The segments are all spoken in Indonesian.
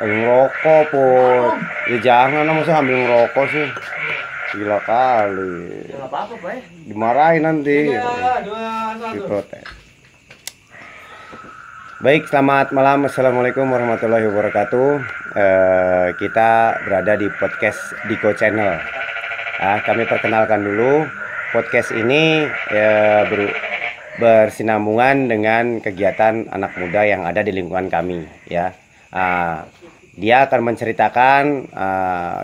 Ngerokok Put. Ya jangan lah, masa ambil ngerokok sih. Gila kali. Ya nggak apa-apa, Pak. Dimarahin nanti. 3, 2, 1. Diprotes. Baik, selamat malam. Assalamualaikum warahmatullahi wabarakatuh. Kita berada di podcast Diko Channel. Kami perkenalkan dulu. Podcast ini bersinambungan dengan kegiatan anak muda yang ada di lingkungan kami. Ya, dia akan menceritakan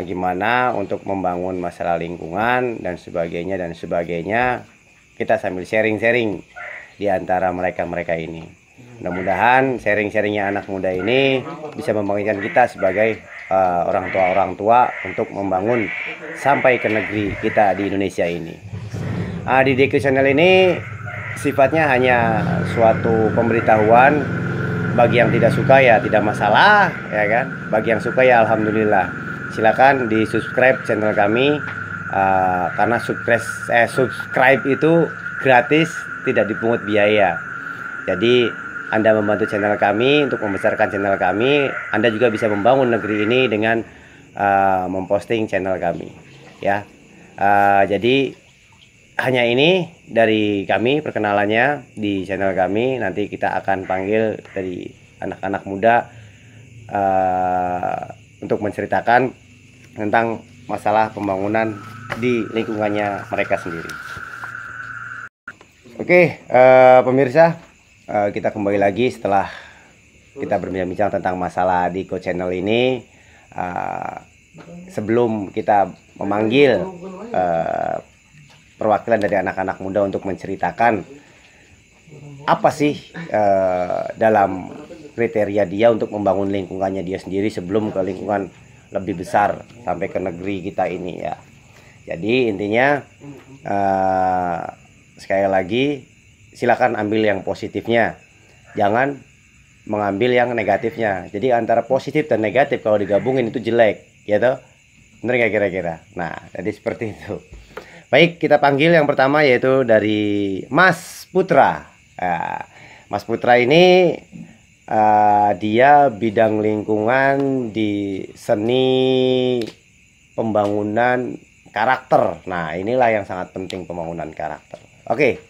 gimana untuk membangun masalah lingkungan dan sebagainya. Kita sambil sharing-sharing di antara mereka ini. Mudah-mudahan sharing-sharingnya anak muda ini bisa membangkitkan kita sebagai orang tua untuk membangun sampai ke negeri kita di Indonesia ini. Di Deko Channel ini sifatnya hanya suatu pemberitahuan. Bagi yang tidak suka ya tidak masalah, ya kan. Bagi yang suka ya alhamdulillah. Silakan di subscribe channel kami, karena subscribe itu gratis, tidak dipungut biaya. Jadi Anda membantu channel kami untuk membesarkan channel kami. Anda juga bisa membangun negeri ini dengan memposting channel kami, ya. Jadi hanya ini dari kami perkenalannya di channel kami. Nanti kita akan panggil dari anak-anak muda untuk menceritakan tentang masalah pembangunan di lingkungannya mereka sendiri. Oke, pemirsa, kita kembali lagi setelah kita berbincang-bincang tentang masalah di Diko Channel ini. Sebelum kita memanggil perwakilan dari anak-anak muda untuk menceritakan apa sih dalam kriteria dia untuk membangun lingkungannya dia sendiri sebelum ke lingkungan lebih besar sampai ke negeri kita ini, ya. Jadi intinya sekali lagi silakan ambil yang positifnya, jangan mengambil yang negatifnya. Jadi antara positif dan negatif kalau digabungin itu jelek, gitu. Bener nggak kira-kira? Nah, jadi seperti itu. Baik, kita panggil yang pertama yaitu dari Mas Putra. Mas Putra ini dia bidang lingkungan di seni pembangunan karakter. Nah, inilah yang sangat penting, pembangunan karakter. Oke,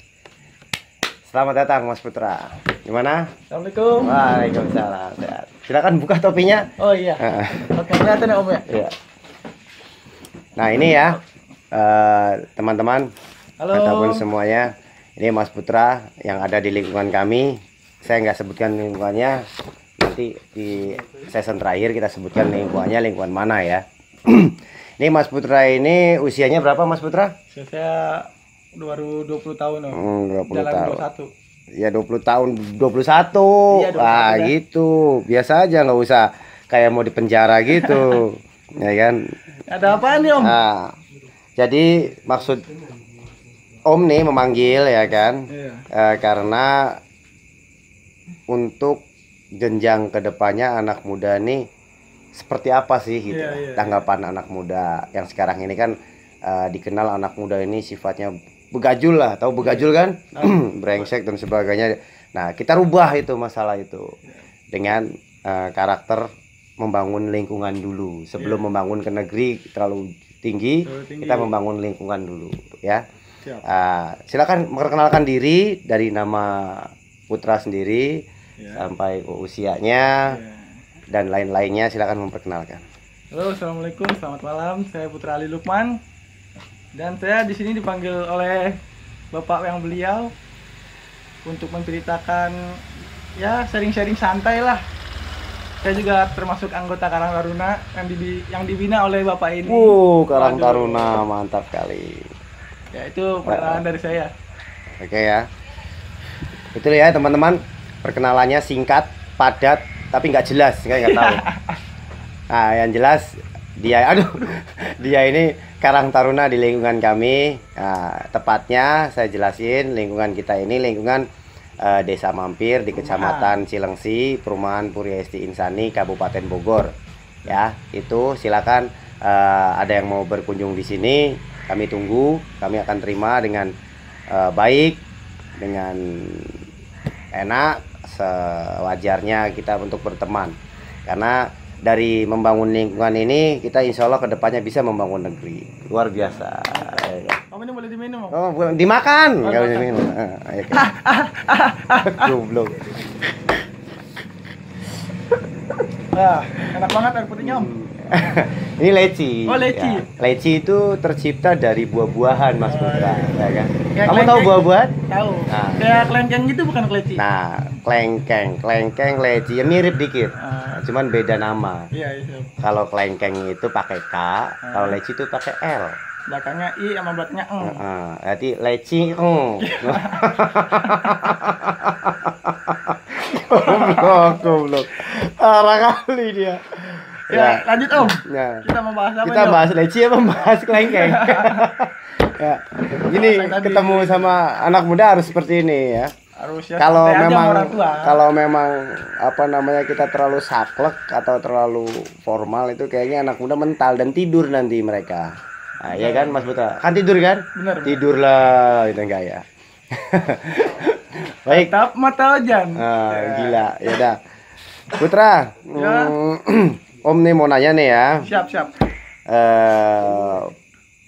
selamat datang Mas Putra. Gimana? Assalamualaikum. Waalaikumsalam. Silakan buka topinya. Oh iya. Oke, kelihatan ya Om ya? Iya. Nah, ini ya. Teman-teman ataupun semuanya, ini Mas Putra yang ada di lingkungan kami. Saya nggak sebutkan lingkungannya, nanti di season terakhir kita sebutkan lingkungan mana ya. Ini Mas Putra ini usianya berapa Mas Putra? Saya baru 20 tahun Om. 20 Jalan tahun 21. Ya 20 tahun 21. Iya, 21 ya. Gitu biasa aja, nggak usah kayak mau dipenjara gitu. Ya kan. Ada apa nih Om? Nah, jadi maksud Om nih memanggil ya kan, karena untuk jenjang kedepannya anak muda nih seperti apa sih gitu, tanggapan anak muda yang sekarang ini kan dikenal anak muda ini sifatnya begajul lah, tahu begajul kan? Brengsek dan sebagainya. Nah, kita rubah itu masalah itu dengan karakter membangun lingkungan dulu sebelum membangun ke negeri terlalu tinggi. Kita membangun lingkungan dulu, ya. Silakan memperkenalkan diri dari nama Putra sendiri sampai usianya dan lain-lainnya. Silakan memperkenalkan. Halo, assalamualaikum, selamat malam. Saya Putra Ali Lukman dan saya di sini dipanggil oleh Bapak yang beliau untuk menceritakan ya sharing-sharing santai lah. Saya juga termasuk anggota Karang Taruna yang dibina oleh Bapak ini. Karang Taruna, mantap kali. Ya, itu perkenalan dari saya. Oke ya. Itu ya teman-teman, perkenalannya singkat, padat, tapi nggak jelas, nggak tahu. Nah, yang jelas dia ini Karang Taruna di lingkungan kami. Nah, tepatnya saya jelasin lingkungan kita ini lingkungan Desa Mampir di Kecamatan Cilengsi, Perumahan Puri Esti Insani, Kabupaten Bogor. Ya, itu silakan ada yang mau berkunjung di sini, kami tunggu, kami akan terima dengan baik, dengan enak, sewajarnya kita untuk berteman. Karena dari membangun lingkungan ini kita insya Allah kedepannya bisa membangun negeri. Luar biasa. Om ini boleh diminum, Om? Oh, dimakan. Oh, Kalau dimakan. diminum. Ayo. Goblok. Wah, enak banget air putihnya, Om. Ini leci. Oh, leci. Ya, leci itu tercipta dari buah-buahan, Mas Putra, ya kan? Kayak Kamu tahu kelengkeng. buah-buahan? Tahu. Nah. Kayak kelengkeng gitu bukan keleci. Nah, klengkeng, leci ya mirip dikit. Ah. Cuman beda nama. Iya, iya. Kalau klengkeng itu pakai K, kalau leci itu pakai L. Belakangnya I sama belakangnya Eng. Berarti leci. Goblok. Parah kali dia. Ya, lanjut, Om. Nah, Kita mau bahas apa kita nih, Om? bahas leci apa bahas kelengkeng? Ya, ini Yang tadi. ketemu sama anak muda harus seperti ini ya. Harus ya. Kalau santai aja sama memang orang tua. kalau memang apa namanya kita terlalu saklek atau terlalu formal itu kayaknya anak muda mental dan tidur nanti mereka. Nah, iya kan Mas Putra? Kan tidur kan? Benar. Tidurlah itu enggak ya. Baik. Tap mata hujan. Gila, ya udah. Putra, Ya. Om nih mau nanya nih ya. Siap, siap.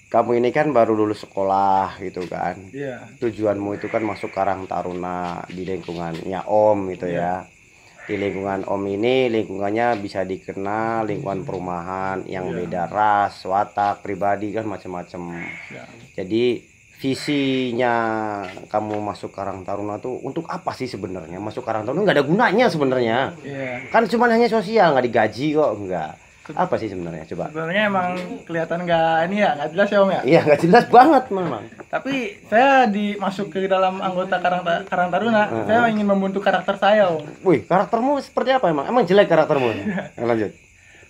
Kamu ini kan baru lulus sekolah gitu kan. Iya. Tujuanmu itu kan masuk Karang Taruna di lingkungannya Om gitu ya. Di lingkungan Om ini lingkungannya bisa dikenal lingkungan perumahan yang beda ras, watak, pribadi kan macam-macam. Ya. Jadi visinya kamu masuk Karang Taruna tuh untuk apa sih sebenarnya? Masuk Karang Taruna nggak ada gunanya sebenarnya. Iya. Kan cuma hanya sosial, nggak digaji kok, enggak. Apa sih sebenarnya? Coba. Sebenarnya emang kelihatan nggak ini ya, nggak jelas ya, Om ya. Iya, nggak jelas banget memang. Tapi saya masuk ke dalam anggota Karang Taruna, saya ingin membentuk karakter saya, Om. Wih, karaktermu seperti apa emang? Emang jelek karaktermu? Lanjut.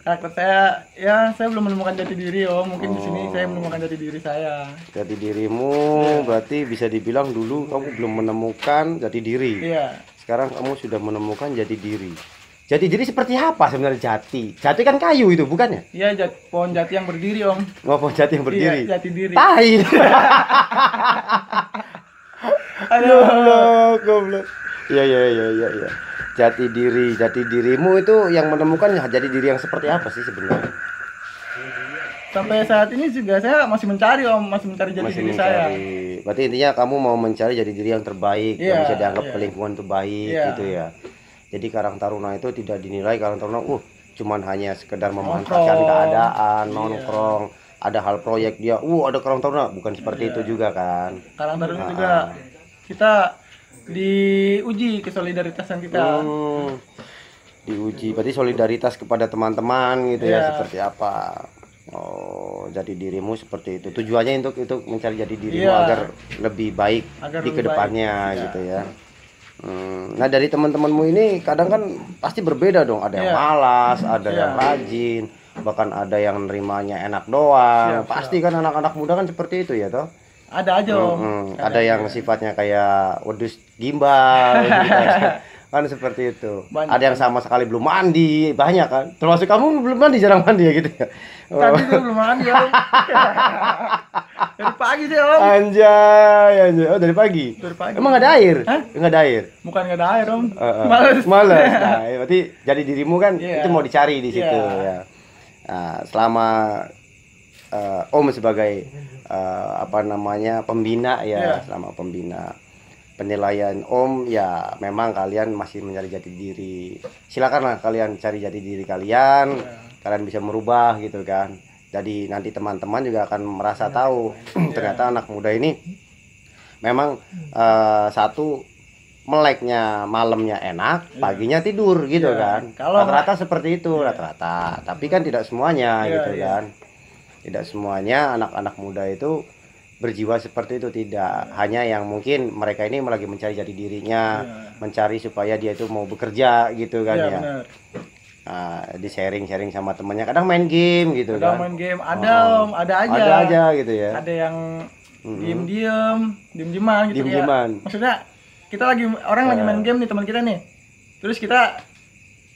Karakter saya, ya saya belum menemukan jati diri, Om. Mungkin di sini saya menemukan jati diri saya. Jati dirimu berarti bisa dibilang dulu kamu belum menemukan jati diri. Iya. Sekarang kamu sudah menemukan jati diri. Jati diri seperti apa sebenarnya jati? Jati kan kayu itu, bukannya? Iya, pohon jati yang berdiri, Om. Ngapa jati yang berdiri? Iya, jati diri. Tai. Aduh. Goblok. Iya. Jati dirimu itu yang menemukan jati diri yang seperti apa sih sebenarnya? Sampai saat ini juga saya masih mencari, Om, masih mencari jati Masih diri saya. mencari. Berarti intinya kamu mau mencari jati diri yang terbaik, yang Iya, bisa dianggap iya. ke lingkungan itu baik Iya. gitu ya. Jadi Karang Taruna itu tidak dinilai Karang Taruna cuman hanya sekedar memanfaatkan Nongkrong. keadaan, Iya. nongkrong, ada hal proyek dia, ada Karang Taruna, bukan seperti Iya. itu juga kan. Karang Taruna juga kita diuji kesolidaritasan kita. Diuji, berarti solidaritas kepada teman-teman gitu ya, Iya. seperti apa. Oh, jadi dirimu seperti itu. Tujuannya untuk mencari jati dirimu Iya. agar lebih baik Agar di lebih kedepannya baik. Iya. gitu ya. Nah dari teman-temanmu ini kadang kan pasti berbeda dong. Ada yang Iya. malas, ada Iya. yang rajin, bahkan ada yang nerimanya enak doang. Siap, Pasti kan anak-anak muda kan seperti itu ya toh. Ada aja, Om. Ada yang sifatnya kayak wedus gimbal gitu ya. Kan seperti itu. Banyak. Ada yang sama sekali belum mandi, banyak kan. Termasuk kamu belum mandi, jarang mandi ya gitu ya. Tadi saya belum makan ya, Om. Dari pagi sih, Om. Anjay. Oh dari pagi. Dari pagi. Emang ada air? Hah? Enggak ada air. Bukan nggak ada air, Om. Males. Nah, berarti jadi dirimu kan Iya. itu mau dicari di situ Iya. ya. Nah, selama Om sebagai apa namanya pembina ya, Iya. selama pembina penilaian Om ya memang kalian masih mencari jati diri. Silakanlah kalian cari jati diri kalian. Kalian bisa merubah gitu kan. Jadi nanti teman-teman juga akan merasa tahu ternyata anak muda ini memang satu meleknya malamnya enak, paginya tidur gitu Iya. kan. Kalau Rata-rata seperti itu rata-rata. Tapi kan tidak semuanya Iya, gitu iya. kan. Tidak semuanya anak-anak muda itu berjiwa seperti itu, tidak. Hanya yang mungkin mereka ini lagi mencari jati dirinya, mencari supaya dia itu mau bekerja gitu kan Iya, ya. benar. Di sharing sama temannya, kadang main game gitu Ada kan. main game, ada, Om, ada aja. Ada aja gitu ya. Ada yang diem-dieman gitu Diem-dieman. ya. Maksudnya kita lagi lagi main game nih, teman kita nih. Terus kita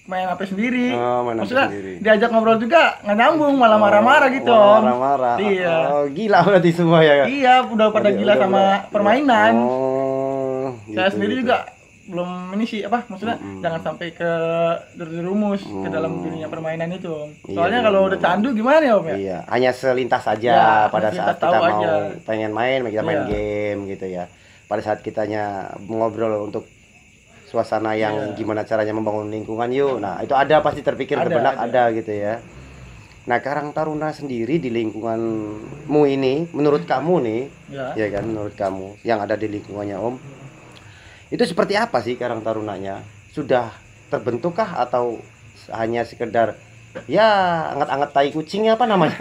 main HP sendiri. Main HP Maksudnya sendiri. diajak ngobrol juga nggak nyambung, malah marah-marah gitu, Om. Marah-marah. Iya. Oh, gila berarti semua ya. Iya, udah pada gila sama permainan. Oh, Saya gitu, sendiri gitu. juga belum ini sih apa maksudnya jangan sampai ke terjerumus ke dalam dunia permainan itu Om. Iya, Soalnya iya, kalau iya. udah candu gimana ya Om ya? Iya, hanya selintas saja Ya, pada selintas saat kita tahu mau aja. pengen main, kita main Iya. game gitu ya. Pada saat kitanya ngobrol untuk suasana yang Iya. gimana caranya membangun lingkungan yuk. Nah, itu ada pasti terpikir ke benak ada gitu ya. Nah, Karang Taruna sendiri di lingkunganmu ini, menurut kamu nih, Ya. ya kan, menurut kamu yang ada di lingkungannya Om, itu seperti apa sih Karang Tarunanya? Sudah terbentukkah atau hanya sekedar ya anget-anget tai kucing apa namanya?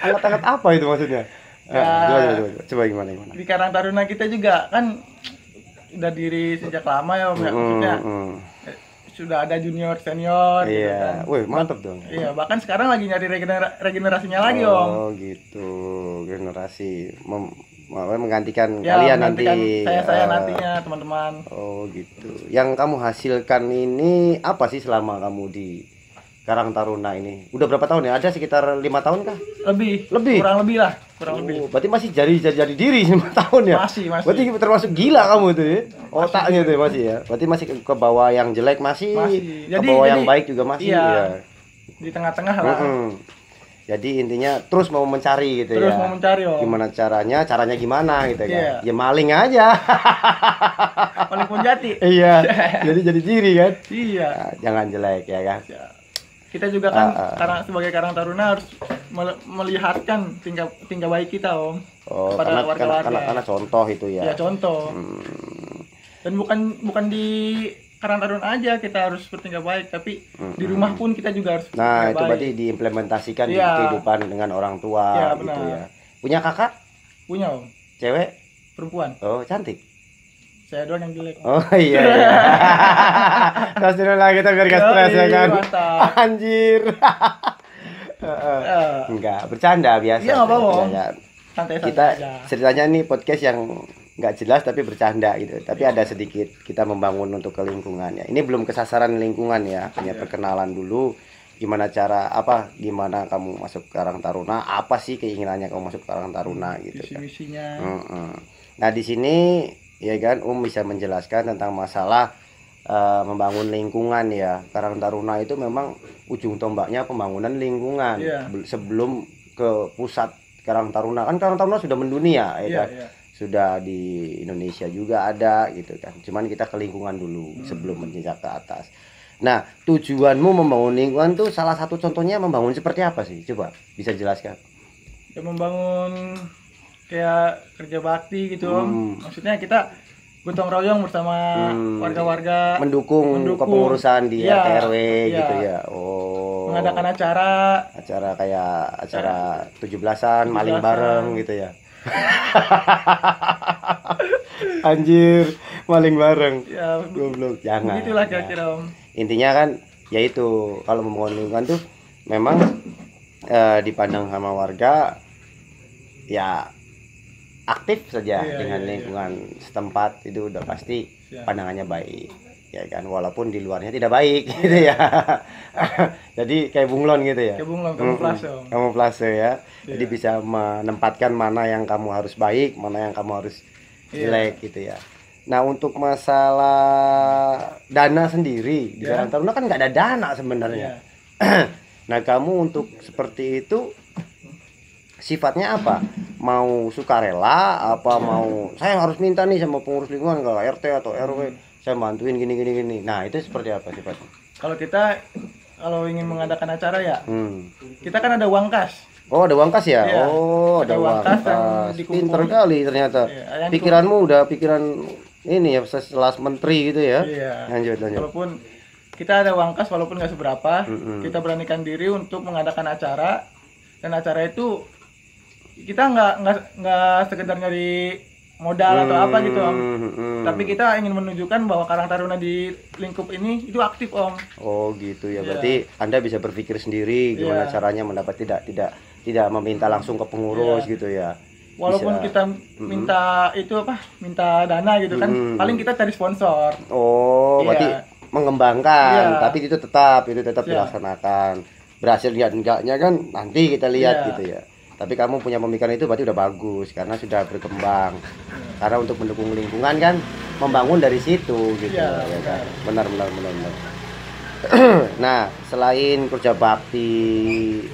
Anget-anget apa itu maksudnya? Coba gimana? Di Karang Taruna kita juga kan udah diri sejak lama ya Om ya. Maksudnya sudah ada junior senior gitu kan. Iya, wih mantep dong. Iya, bahkan sekarang lagi nyari regenerasinya lagi Om. Oh gitu, generasi menggantikan Ya, kalian menggantikan nanti. saya nantinya teman-teman. Oh gitu. Yang kamu hasilkan ini apa sih selama kamu di Karang Taruna ini? Udah berapa tahun ya? Ada sekitar 5 tahun kah? Lebih. Lebih? Kurang lebih lah, kurang lebih. Oh, berarti masih jadi diri 5 tahun ya? Masih. Berarti termasuk gila kamu tuh ya? Otaknya tuh masih ya? Berarti masih ke bawah yang jelek masih, ke bawah yang baik juga masih iya, ya? Di tengah-tengah lah. Jadi intinya terus mau mencari gitu Terus ya? mau mencari Om. Gimana caranya gimana gitu kan? Iya. Ya maling aja. Paling pun jati. Iya, jadi diri kan? Iya. Nah, jangan jelek ya kan? Kita juga kan sebagai Karang Taruna harus melihatkan tingkah baik kita Om. Oh, kepada warga-warga. karena contoh itu ya. Ya contoh. Dan bukan di Karang Taruna aja kita harus bertingkah baik, tapi di rumah pun kita juga harus Nah, itu baik. berarti diimplementasikan di Iya. kehidupan dengan orang tua Iya, gitu benar. ya. Punya kakak? Punya Om, Cewek? perempuan. Oh, cantik. Saya doang yang jelek. Oh iya. Iya. Terus dulu lah kita biar gak stres ya kan. Mantap. Anjir. Enggak, bercanda biasa. Iya, nggak apa-apa, Om. Ya, Santai-santai kita aja. ceritanya nih podcast yang nggak jelas tapi bercanda gitu. Tapi ada sedikit kita membangun untuk ke lingkungan ya. Ini belum kesasaran lingkungan ya, hanya perkenalan dulu. Gimana gimana kamu masuk ke Karang Taruna? Apa sih keinginannya kamu masuk ke Karang Taruna gitu kan? Misi-misinya. Nah di sini ya kan bisa menjelaskan tentang masalah membangun lingkungan ya. Karang Taruna itu memang ujung tombaknya pembangunan lingkungan. Iya. Sebelum ke pusat Karang Taruna kan Karang Taruna sudah mendunia ya kan. Iya. Sudah di Indonesia juga ada gitu kan. Cuman kita ke lingkungan dulu sebelum menjejak ke atas. Nah, tujuanmu membangun lingkungan tuh salah satu contohnya membangun seperti apa sih? Coba bisa jelaskan. Ya membangun kayak kerja bakti gitu Om. Maksudnya kita gotong royong bersama warga-warga, Mendukung kepengurusan di Iya, RT RW iya. gitu ya. Oh. mengadakan acara Kayak acara 17-an maling bareng gitu ya. Anjir, maling bareng. ya Goblok, jangan. begitulah kira-kira Om. Intinya kan yaitu kalau membangun lingkungan tuh memang dipandang sama warga ya aktif saja dengan lingkungan setempat itu udah pasti pandangannya baik ya kan, walaupun di luarnya tidak baik gitu ya. Jadi kayak bunglon gitu ya. Kayak bunglon, kamuflase Om. Kamuflase ya. Jadi bisa menempatkan mana yang kamu harus baik, mana yang kamu harus jelek gitu ya. Nah untuk masalah dana sendiri di Karang Taruna kan nggak ada dana sebenarnya. Nah kamu untuk seperti itu sifatnya apa? Mau sukarela apa mau saya harus minta nih sama pengurus lingkungan ke RT atau RW saya bantuin gini. Nah itu seperti apa sifatnya? Kalau ingin mengadakan acara ya kita kan ada uang kas. Oh ada uang kas ya? Iya, Oh ada uang kas. Pinter kali ternyata. Pikiranmu udah pikiran ini ya sekelas menteri gitu ya. Iya. Lanjut. Walaupun kita ada uang kas walaupun nggak seberapa, kita beranikan diri untuk mengadakan acara, dan acara itu kita nggak sekedar nyari modal atau apa gitu Om. Tapi kita ingin menunjukkan bahwa Karang Taruna di lingkup ini itu aktif Om. Oh gitu ya. Berarti Anda bisa berpikir sendiri gimana caranya mendapat tidak meminta langsung ke pengurus gitu ya. Walaupun kita minta minta dana gitu kan, paling kita cari sponsor. Oh, berarti mengembangkan, tapi itu tetap dilaksanakan. Berhasil lihat enggaknya kan nanti kita lihat gitu ya. Tapi kamu punya pemikiran itu berarti udah bagus karena sudah berkembang. Karena untuk mendukung lingkungan kan membangun dari situ gitu Iya, ya kan. Benar. Nah, selain kerja bakti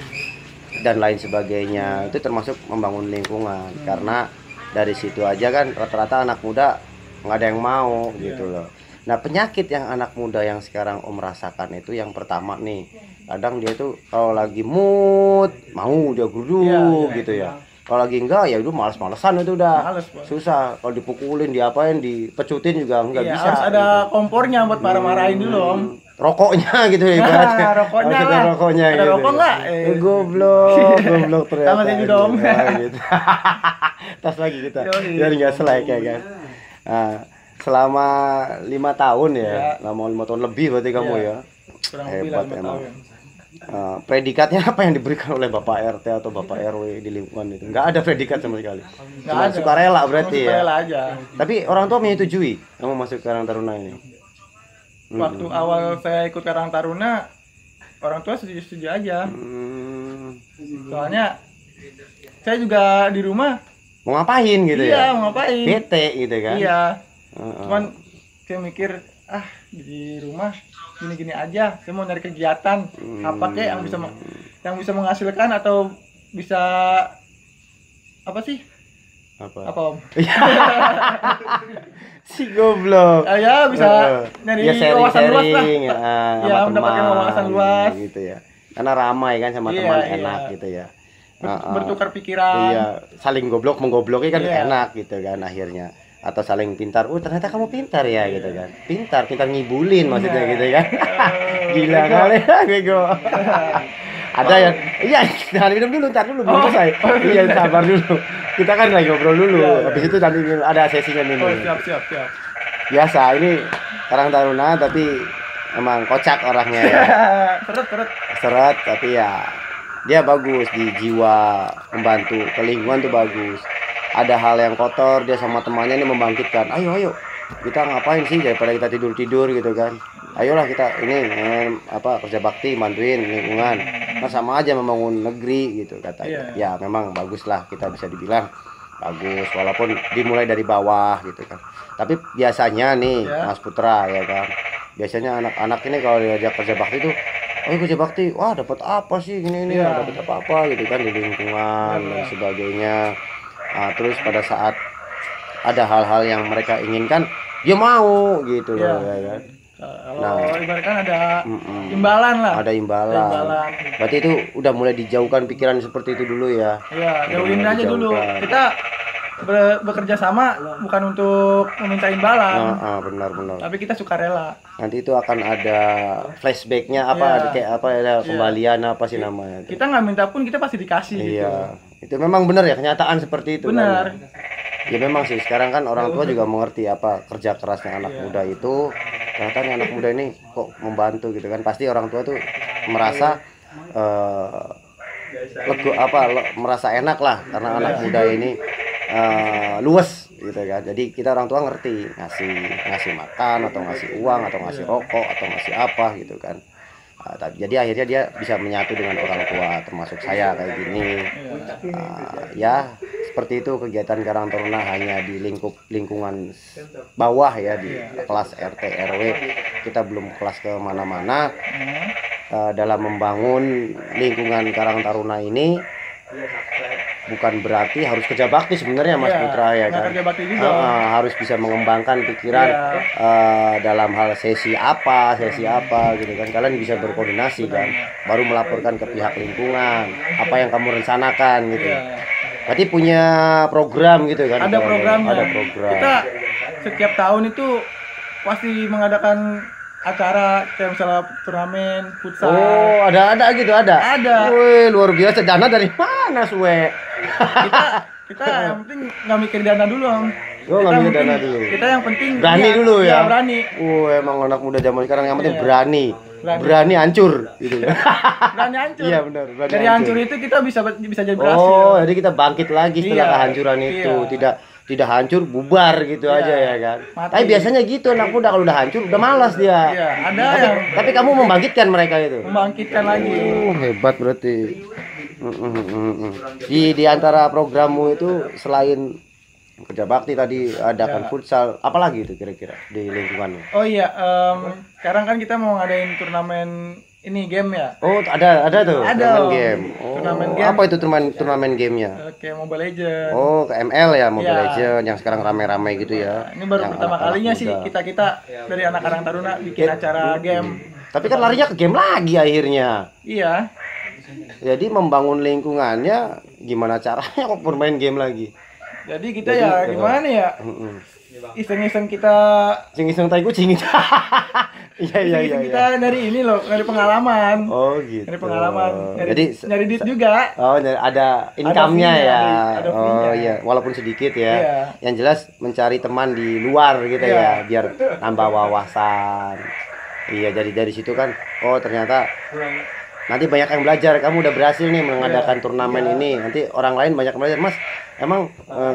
dan lain sebagainya itu termasuk membangun lingkungan karena dari situ aja kan rata-rata anak muda nggak ada yang mau gitu loh. Nah, penyakit yang anak muda yang sekarang Om rasakan itu yang pertama nih, kadang dia tuh kalau lagi mood mau dia guru gitu ya. Kalau lagi enggak ya udah malas-malesan itu udah. Males, Bang. Susah kalau dipukulin, diapain, dipecutin juga nggak Iya, bisa. harus ada gitu. kompornya buat marah-marahin dulu, Om. Rokoknya gitu ya ibaratnya. Rokoknya Harus ada lah. rokoknya Ada gitu. rokok nggak? Goblok ternyata. Sama saya juga, Om. Ya, gitu. Tas lagi kita. Yoi. Biar nggak selek ya kan. Nah, selama 5 tahun ya, lama 5 tahun lebih berarti kamu Iya. ya. Kurang lebih lah Hebat 5 emang. tahun. Predikatnya apa yang diberikan oleh Bapak RT atau Bapak RW di lingkungan itu? Nggak ada predikat sama sekali. Cuma ada. sukarela berarti Cuma ya. sukarela aja. Tapi orang tua menyetujui kamu masuk ke Karang Taruna ini. Waktu awal saya ikut Karang Taruna, orang tua setuju-setuju aja. Soalnya saya juga di rumah. Mau ngapain gitu Iya, ya? mau ngapain? Bete gitu kan? Iya. Cuman saya mikir, di rumah gini-gini aja. Saya mau nyari kegiatan apa kek yang bisa menghasilkan atau bisa apa sih? Apa? Apa, Om? Si goblok. Ya bisa nyari wawasan luas lah. Ya, mendapatkan wawasan luas. gitu ya. Karena ramai kan sama Iya, teman iya. enak gitu ya. Bertukar pikiran. Iya, saling goblok menggobloki kan Iya. enak gitu kan akhirnya. Atau saling pintar. Ternyata kamu pintar ya gitu kan. Pintar ngibulin maksudnya gitu kan. Gila kali ya bego. Ada yang iya, jangan minum dulu, ntar dulu belum selesai. Iya, sabar dulu. Kita kan lagi ngobrol dulu. Habis itu nanti ada sesinya minum. Siap. Biasa ini Karang Taruna tapi emang kocak orangnya ya. Seret tapi ya dia bagus di jiwa, membantu ke lingkungan tuh bagus. Ada hal yang kotor dia sama temannya ini membangkitkan. Ayo kita ngapain sih daripada kita tidur gitu kan. Ayolah kita ini kerja bakti bantuin lingkungan. Nah, sama aja membangun negeri gitu katanya. Ya memang bagus lah kita bisa dibilang bagus walaupun dimulai dari bawah gitu kan. Tapi biasanya nih Mas Putra ya kan. Biasanya anak-anak ini kalau diajak kerja bakti tuh kerja bakti, wah dapat apa sih ini dapat apa gitu kan di lingkungan dan sebagainya. Terus pada saat ada hal-hal yang mereka inginkan dia mau gitu loh ya kan. Kalau ibaratkan ada imbalan lah. Ada imbalan. Berarti itu udah mulai dijauhkan pikiran seperti itu dulu ya. Iya, jauhin aja dulu. Kita bekerja sama bukan untuk meminta imbalan. Benar. Tapi kita sukarela. Nanti itu akan ada flashbacknya apa kayak apa ya kembalian apa sih namanya. Kita nggak minta pun kita pasti dikasih gitu. Iya. Itu memang benar ya kenyataan seperti itu. Benar. Kan? Ya memang sih sekarang kan orang tua juga mengerti apa kerja kerasnya anak muda itu. Ternyata nih anak muda ini kok membantu gitu kan. Pasti orang tua tuh merasa merasa enak lah karena anak muda ini luas gitu kan. Jadi kita orang tua ngerti ngasih makan atau ngasih uang atau ngasih rokok atau ngasih apa gitu kan. Jadi akhirnya dia bisa menyatu dengan orang tua termasuk saya kayak gini. Ya seperti itu kegiatan Karang Taruna hanya di lingkungan bawah ya di kelas RT RW. Kita belum kelas ke mana-mana. Dalam membangun lingkungan Karang Taruna ini bukan berarti harus kerja bakti sebenarnya Mas Putra ya kan. Kerja bakti juga. Harus bisa mengembangkan pikiran dalam hal sesi apa gitu kan. Kalian bisa berkoordinasi kan, baru melaporkan ke pihak lingkungan apa yang kamu rencanakan gitu. Berarti punya program gitu kan. Ada programnya. Ada program. Kita setiap tahun itu pasti mengadakan acara kayak misalnya turnamen futsal. Oh, ada gitu ada. Ada. Wih, luar biasa. Dana dari mana, Suwe? Kita yang penting nggak mikir dana dulu, Om. Nggak mikir dana dulu. Kita yang penting berani dulu ya. Berani. Emang anak muda zaman sekarang yang penting berani hancur gitu. Berani hancur. Iya benar, dari hancur itu kita bisa jadi berhasil. Jadi kita bangkit lagi setelah kehancuran itu. Tidak hancur bubar gitu aja ya kan. Tapi biasanya gitu anak muda kalau udah hancur udah malas dia. Iya, ada tapi kamu membangkitkan mereka itu. Membangkitkan lagi. Hebat berarti. Di antara programmu itu selain kerja bakti tadi adakan futsal, apalagi itu kira-kira di lingkunganmu? Oh iya, sekarang kan kita mau ngadain turnamen ini game ya. Oh, ada tuh Ada. turnamen game. Oh, Turnamen game. apa itu turnamen gamenya? Kayak Mobile Legends. Oh, ke ML ya, Mobile Iya. Legends yang sekarang rame-rame gitu ya. Ini baru Yang pertama anak-anak kalinya sih muda. kita dari anak Karang Taruna bikin acara game. Tapi kan larinya ke game lagi akhirnya. Iya. Jadi membangun lingkungannya gimana caranya kok bermain game lagi? Jadi kita ya gimana ya? Iseng-iseng kita Iseng-iseng tai kucing. Iya iya iya. iseng-iseng kita dari ini loh, dari pengalaman. Oh gitu. Dari pengalaman. Jadi Nyari duit juga. oh ada income-nya fee-nya, ya. ada Oh fee-nya. iya, walaupun sedikit ya. Iya. Yang jelas mencari teman di luar gitu Iya. ya, biar nambah wawasan. Iya, jadi dari situ kan oh ternyata nanti banyak yang belajar. Kamu udah berhasil nih mengadakan turnamen ini. Nanti orang lain banyak belajar, Mas. Emang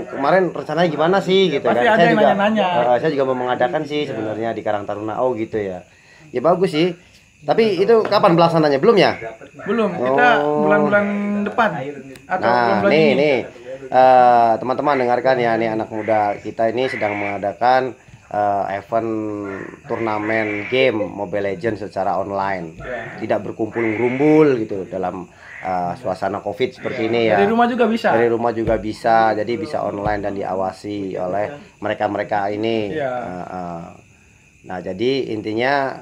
kemarin rencananya gimana sih gitu Pasti kan? ada yang nanya-nanya. Saya juga mau mengadakan sih sebenarnya di Karang Taruna. Oh gitu ya. Ya bagus sih. Tapi itu kapan pelaksananya? Belum ya? Belum, kita Oh. bulan-bulan depan atau Nah, bulan-bulan ini. nih teman-teman dengarkan ya, nih anak muda kita ini sedang mengadakan event turnamen game Mobile Legends secara online. Tidak berkumpul-ngumpul gitu dalam suasana Covid seperti ini ya. Dari rumah juga bisa. Dari rumah juga bisa, jadi bisa online dan diawasi oleh mereka-mereka ini. Iya. Nah, jadi intinya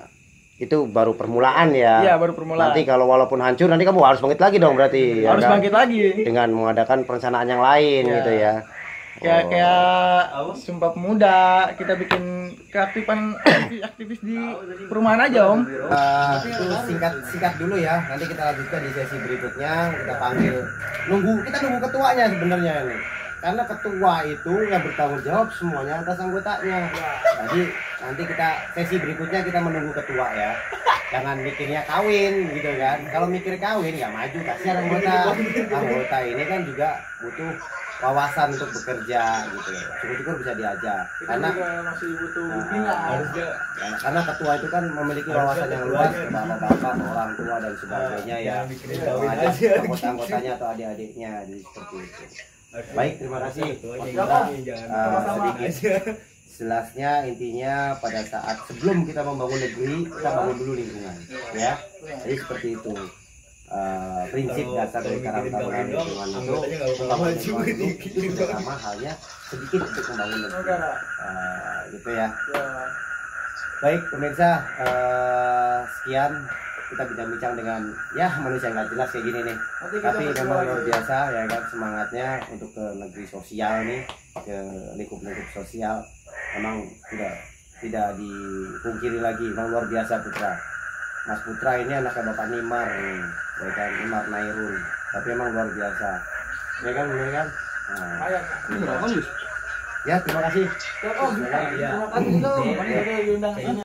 itu baru permulaan ya. Iya, baru permulaan. Nanti kalau walaupun hancur, nanti kamu harus bangkit lagi dong berarti. ya Harus kan? bangkit lagi. Dengan mengadakan perencanaan yang lain Iya. gitu ya. Kayak Sumpah Pemuda, kita bikin keaktifan aktivis di perumahan aja, Om. Itu singkat dulu ya. Nanti kita lanjutkan di sesi berikutnya. Kita panggil kita nunggu ketuanya sebenarnya ini. Karena ketua itu yang bertanggung jawab semuanya atas anggotanya. Jadi nanti sesi berikutnya kita menunggu ketua ya. Jangan mikirnya kawin gitu kan. Kalau mikir kawin nggak maju, kasihan anggota. Anggota ini kan juga butuh wawasan untuk bekerja gitu. Syukur-syukur bisa diajak. Karena masih butuh karena ketua itu kan memiliki wawasan yang luas, bapak-bapak, orang tua dan sebagainya ya, mengajak anggota-anggotanya atau adik-adiknya, jadi seperti itu. Baik, terima kasih. Sedikit jelasnya, intinya pada saat sebelum kita membangun negeri, kita bangun dulu lingkungan, ya. Jadi seperti itu. Prinsip dasar dari Karang Taruna lingkungan itu membangun lingkungan itu juga sama halnya sedikit untuk membangun negeri. Gitu ya. Baik pemirsa, sekian kita bincang-bincang dengan ya manusia nggak jelas kayak gini nih. Tapi memang luar biasa ya kan semangatnya untuk ke negeri sosial nih, ke lingkup-lingkup sosial. Memang tidak dipungkiri lagi, memang luar biasa Putra. Mas Putra ini anaknya Bapak Nimar nih, ya kan, Nimar Nairun. Tapi emang luar biasa, ya kan, benar kan? Nah, ya terima kasih. Terima kasih.